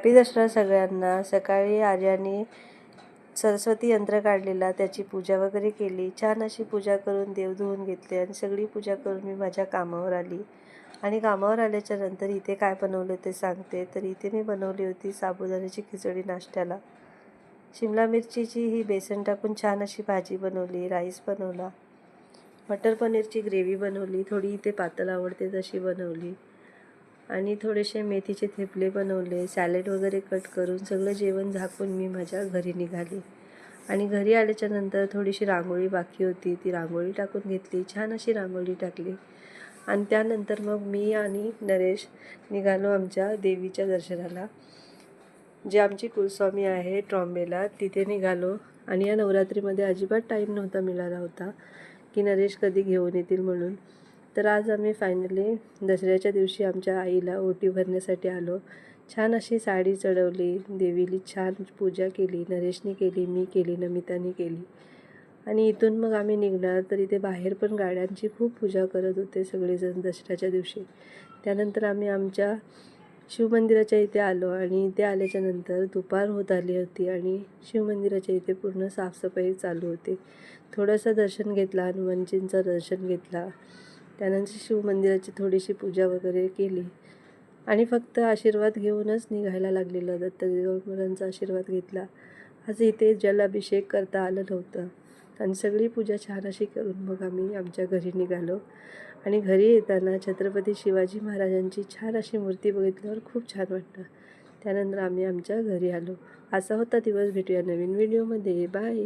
Happy Dussehra सगळ्यांना। सकाळी आर्याने सरस्वती यंत्र काढलेला, त्याची पूजा वगैरे केली। छान अशी पूजा करून देव धुवून घेतले आणि सगळी पूजा करून मी माझ्या कामावर आली। आणि कामावर आल्याच्या नंतर इथे काय बनवलं ते सांगते। तर इथे मी बनवली होती साबुदाण्याची खिचडी नाश्त्याला। शिमला मिरचीची ही बेसन टाकून छान अशी भाजी बनवली, राईस बनवला, मटर पनीरची ग्रेव्ही बनवली, थोडी इथे पातळ आवडते तशी बनवली आणि थोडेसे मेथीचे थेपले बनवले, सॅलड वगैरे कट करून सगळं जेवण झाकून मी माझ्या घरी निघाली। आणि घरी आल्याच्या नंतर थोडीशी रांगोळी बाकी होती, ती रांगोळी टाकून घेतली, छान अशी रांगोळी टाकली। आणि त्यानंतर मग मी आणि नरेश निघालो आमच्या देवीच्या दर्शनाला, जे आमची कुलस्वामी आहे ट्रॉम्बेला, तिथे निघालो। आणि या नवरात्रीमध्ये अजिबात टाईम नव्हता मिळाला होता की नरेश कधी घेऊन येतील म्हणून। तर आज आम्ही फायनली दसऱ्याच्या दिवशी आमच्या आईला ओटी भरण्यासाठी आलो। छान अशी साडी चढवली, देवीली छान पूजा केली, नरेशने केली, मी केली, नमिताने केली। आणि इथून मग आम्ही निघणार। तर इथे बाहेर पण गाड्यांची खूप पूजा करत होते सगळेजण दसऱ्याच्या दिवशी। त्यानंतर आम्ही आमच्या शिवमंदिराच्या इथे आलो आणि इथे आल्याच्या नंतर दुपार होत आली होती आणि शिवमंदिराच्या इथे पूर्ण साफसफाई चालू होती। थोडंसं दर्शन घेतलं, हनुमानजींचं दर्शन घेतला, त्यानंतर शिवमंदिराची थोडीशी पूजा वगैरे केली आणि फक्त आशीर्वाद घेऊनच निघायला लागलेलं। दत्तदेवांचा आशीर्वाद घेतला। आज इथे जलाभिषेक करता आलं नव्हतं आणि सगळी पूजा छान अशी करून मग आम्ही आमच्या घरी निघालो। आणि घरी येताना छत्रपती शिवाजी महाराजांची छान अशी मूर्ती बघितल्यावर खूप छान वाटतं। त्यानंतर आम्ही आमच्या घरी आलो। असा होता दिवस। भेटूया नवीन व्हिडिओमध्ये। बाय।